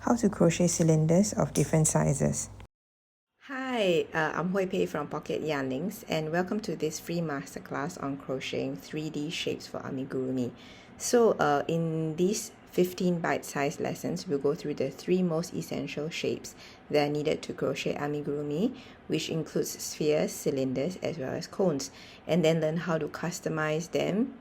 How to crochet cylinders of different sizes. Hi, I'm Hui Pei from Pocket Yarnings, and welcome to this free masterclass on crocheting 3D shapes for amigurumi. So in these 15 bite-sized lessons, we'll go through the 3 most essential shapes that are needed to crochet amigurumi, which includes spheres, cylinders, as well as cones, and then learn how to customize them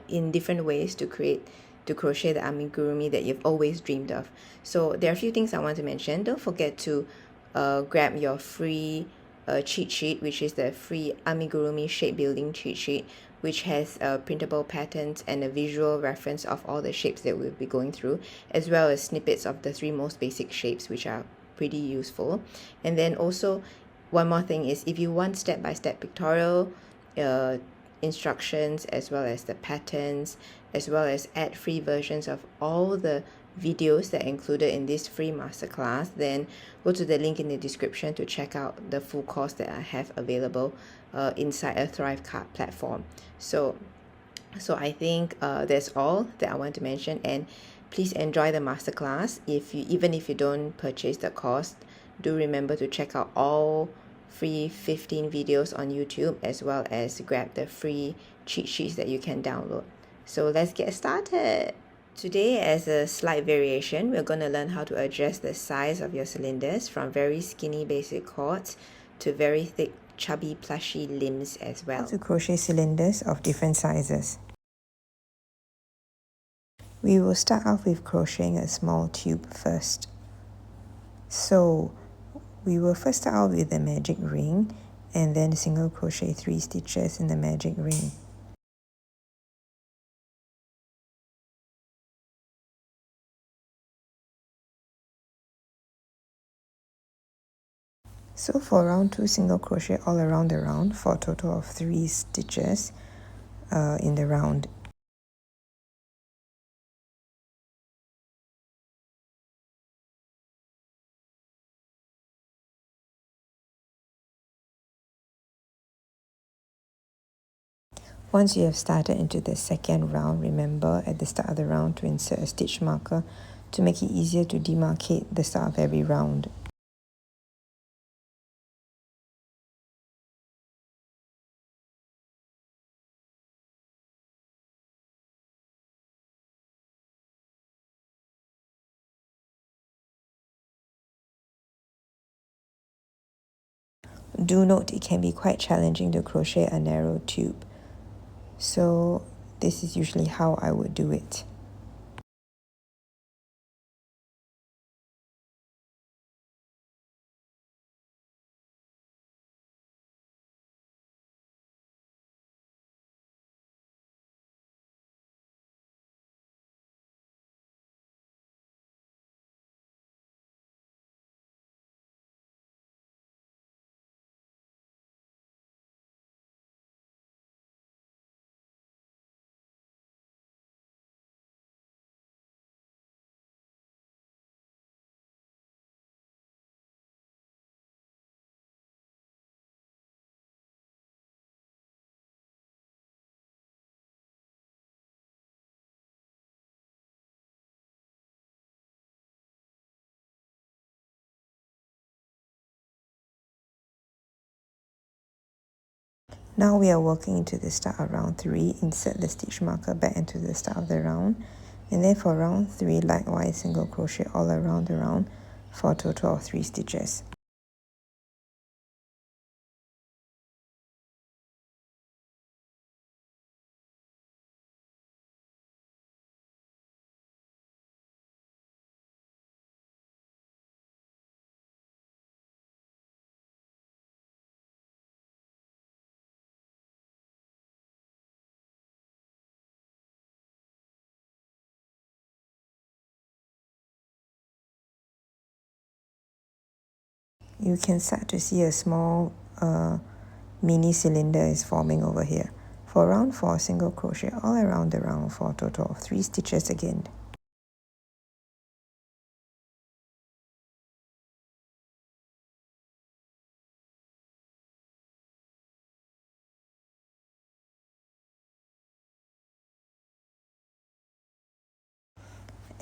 in different ways to crochet the amigurumi that you've always dreamed of. So there are a few things I want to mention. Don't forget to grab your free cheat sheet, which is the free Amigurumi Shape Building cheat sheet, which has printable patterns and a visual reference of all the shapes that we'll be going through, as well as snippets of the 3 most basic shapes, which are pretty useful. And then also, one more thing is, if you want step-by-step pictorial instructions, as well as the patterns, as well as ad-free versions of all the videos that are included in this free masterclass, then go to the link in the description to check out the full course that I have available inside a Thrive Card platform. So I think that's all that I want to mention, and please enjoy the masterclass. Even if you don't purchase the course, do remember to check out all free 15 videos on YouTube, as well as grab the free cheat sheets that you can download. So let's get started. Today, as a slight variation, we're going to learn how to adjust the size of your cylinders from very skinny basic cords to very thick chubby plushy limbs as well. How to crochet cylinders of different sizes. We will start off with crocheting a small tube first. So we will first start out with the magic ring and then single crochet 3 stitches in the magic ring. So for round 2, single crochet all around the round for a total of 3 stitches in the round. Once you have started into the second round, remember at the start of the round to insert a stitch marker to make it easier to demarcate the start of every round. Do note it can be quite challenging to crochet a narrow tube, so this is usually how I would do it. Now we are working into the start of round 3. Insert the stitch marker back into the start of the round, and then for round 3 likewise single crochet all around the round for a total of 3 stitches. You can start to see a small mini cylinder is forming over here. For round 4, single crochet all around the round for a total of 3 stitches again.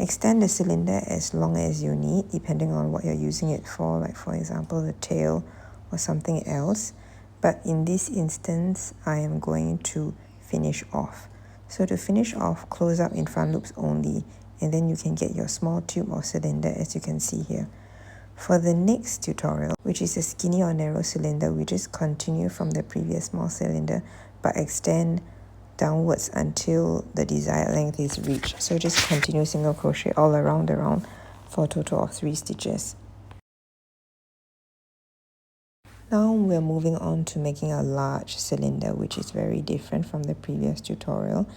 Extend the cylinder as long as you need, depending on what you're using it for, like for example the tail or something else. But in this instance, I am going to finish off. So to finish off, close up in front loops only, and then you can get your small tube or cylinder as you can see here. For the next tutorial, which is a skinny or narrow cylinder, we just continue from the previous small cylinder but extend downwards until the desired length is reached. So just continue single crochet all around the round for a total of 3 stitches. Now we're moving on to making a large cylinder, which is very different from the previous tutorial.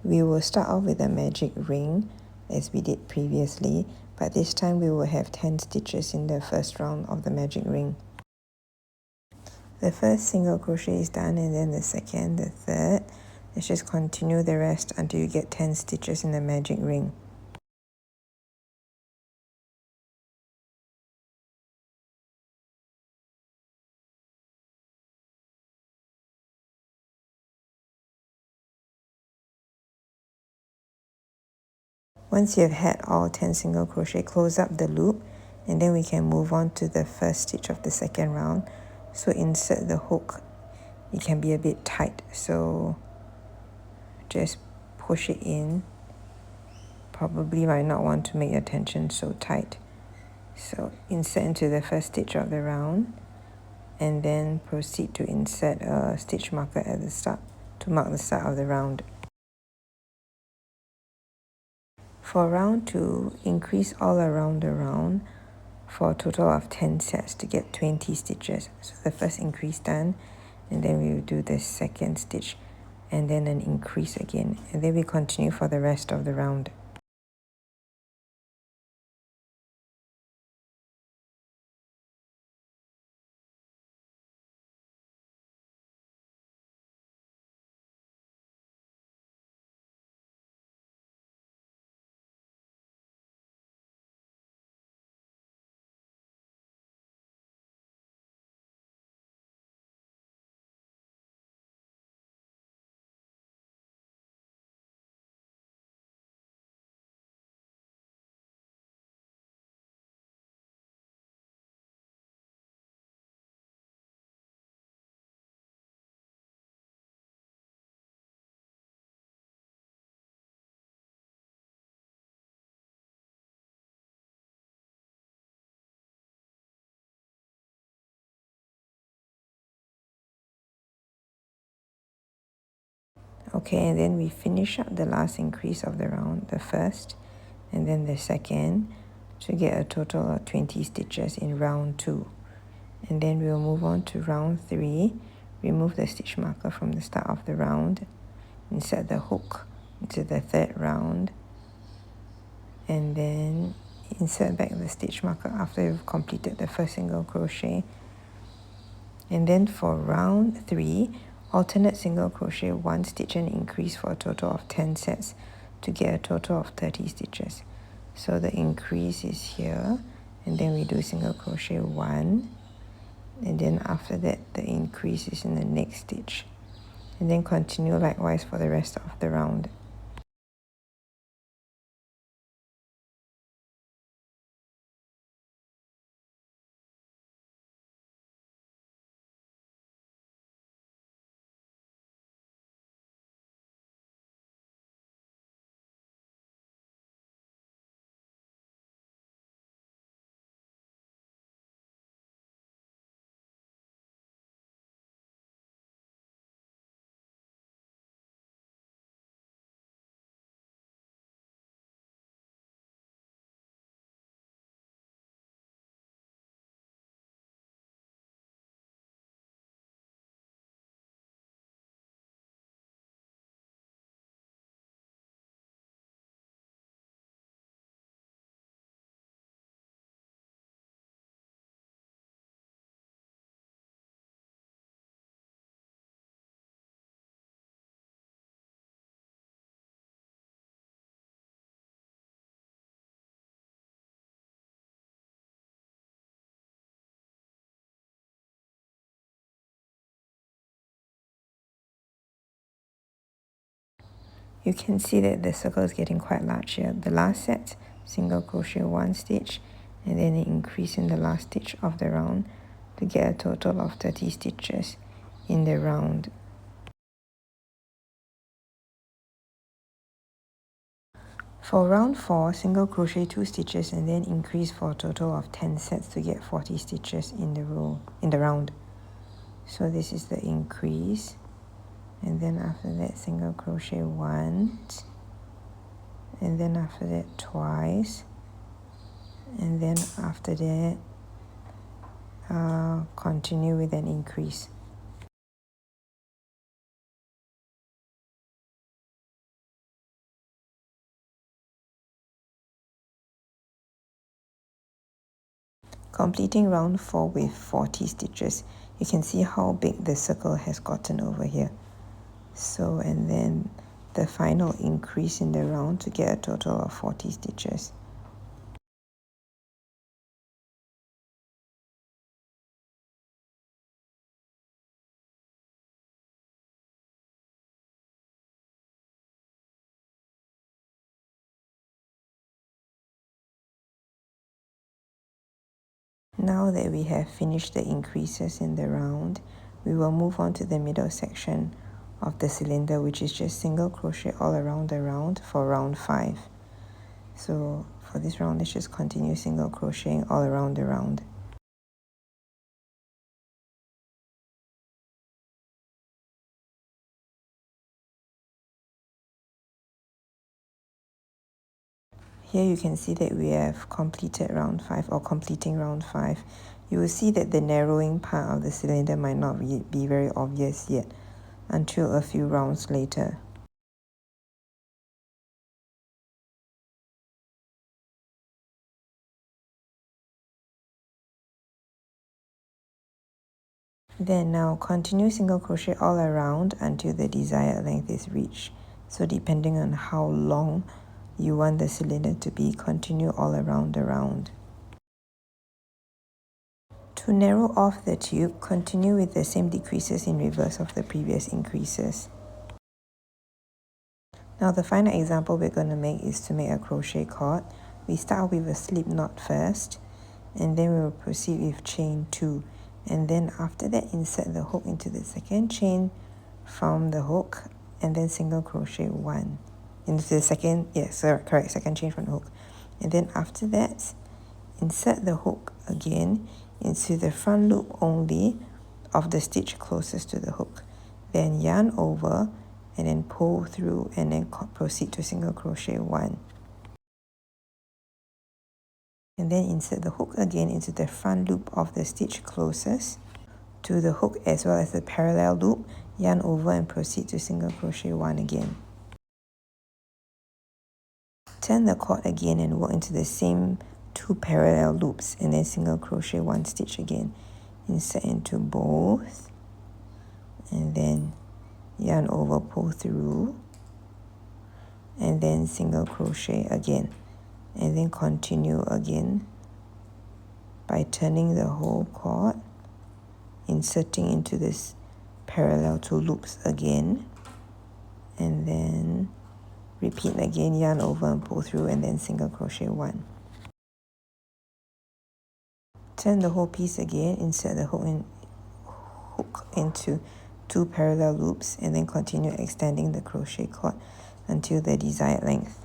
We will start off with a magic ring as we did previously, but this time we will have 10 stitches in the first round of the magic ring. The first single crochet is done, and then the second, the third. Let's just continue the rest until you get 10 stitches in the magic ring. Once you've had all 10 single crochet, close up the loop, and then we can move on to the first stitch of the second round. So insert the hook. It can be a bit tight, so just push it in. Probably might not want to make your tension so tight. So insert into the first stitch of the round, and then proceed to insert a stitch marker at the start to mark the start of the round. For round 2, increase all around the round for a total of 10 sets to get 20 stitches. So the first increase done, and then we will do the second stitch, and then an increase again, and then we continue for the rest of the round. Okay, and then we finish up the last increase of the round, the first, and then the second, to get a total of 20 stitches in round 2. And then we'll move on to round 3. Remove the stitch marker from the start of the round, insert the hook into the third round, and then insert back the stitch marker after you've completed the first single crochet. And then for round 3, alternate single crochet 1 stitch and increase for a total of 10 sets to get a total of 30 stitches. So the increase is here, and then we do single crochet 1, and then after that the increase is in the next stitch, and then continue likewise for the rest of the round. You can see that the circle is getting quite large here. The last set single crochet 1 stitch, and then an increase in the last stitch of the round to get a total of 30 stitches in the round. For round 4, single crochet 2 stitches and then increase for a total of 10 sets to get 40 stitches in the round. So this is the increase, and then after that single crochet once, and then after that twice, and then after that continue with an increase. Completing round 4 with 40 stitches. You can see how big the circle has gotten over here. So, and then the final increase in the round to get a total of 40 stitches. Now that we have finished the increases in the round, we will move on to the middle section of the cylinder, which is just single crochet all around the round for round 5. So for this round, let's just continue single crocheting all around the round. Here you can see that we have completed round 5, or completing round 5. You will see that the narrowing part of the cylinder might not be very obvious yet until a few rounds later. Then now continue single crochet all around until the desired length is reached. So depending on how long you want the cylinder to be, continue all around the round. To narrow off the tube, continue with the same decreases in reverse of the previous increases. Now the final example we're going to make is to make a crochet cord. We start with a slip knot first, and then we will proceed with chain 2. And then after that, insert the hook into the second chain from the hook, and then single crochet 1 into the second, second chain from the hook. And then after that, insert the hook again into the front loop only of the stitch closest to the hook. Then yarn over and then pull through, and then proceed to single crochet 1. And then insert the hook again into the front loop of the stitch closest to the hook, as well as the parallel loop. Yarn over and proceed to single crochet 1 again. Turn the cord again and work into the same 2 parallel loops, and then single crochet 1 stitch again. Insert into both, and then yarn over, pull through, and then single crochet again, and then continue again by turning the whole cord, inserting into this parallel 2 loops again, and then repeat again, yarn over and pull through, and then single crochet 1. Turn the whole piece again, insert the hook into 2 parallel loops, and then continue extending the crochet cord until the desired length.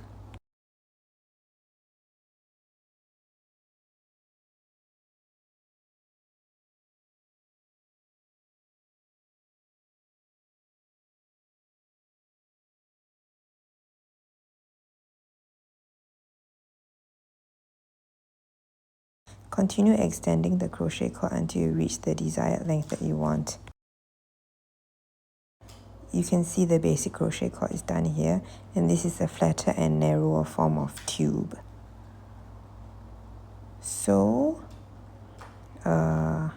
Continue extending the crochet cord until you reach the desired length that you want. You can see the basic crochet cord is done here, and this is a flatter and narrower form of tube. So, to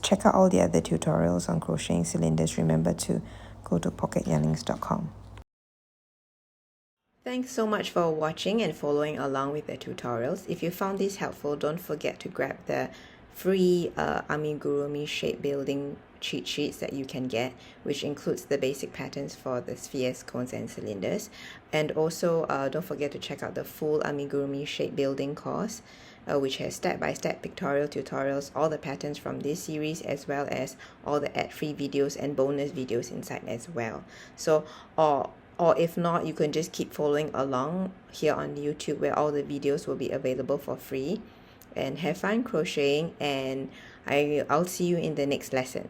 check out all the other tutorials on crocheting cylinders, remember to go to pocketyarnings.com. Thanks so much for watching and following along with the tutorials. If you found this helpful, don't forget to grab the free Amigurumi Shape Building cheat sheets that you can get, which includes the basic patterns for the spheres, cones, and cylinders. And also don't forget to check out the full Amigurumi Shape Building course, which has step-by-step pictorial tutorials, all the patterns from this series, as well as all the ad-free videos and bonus videos inside as well. So or if not, you can just keep following along here on YouTube, where all the videos will be available for free. And have fun crocheting, and I'll see you in the next lesson.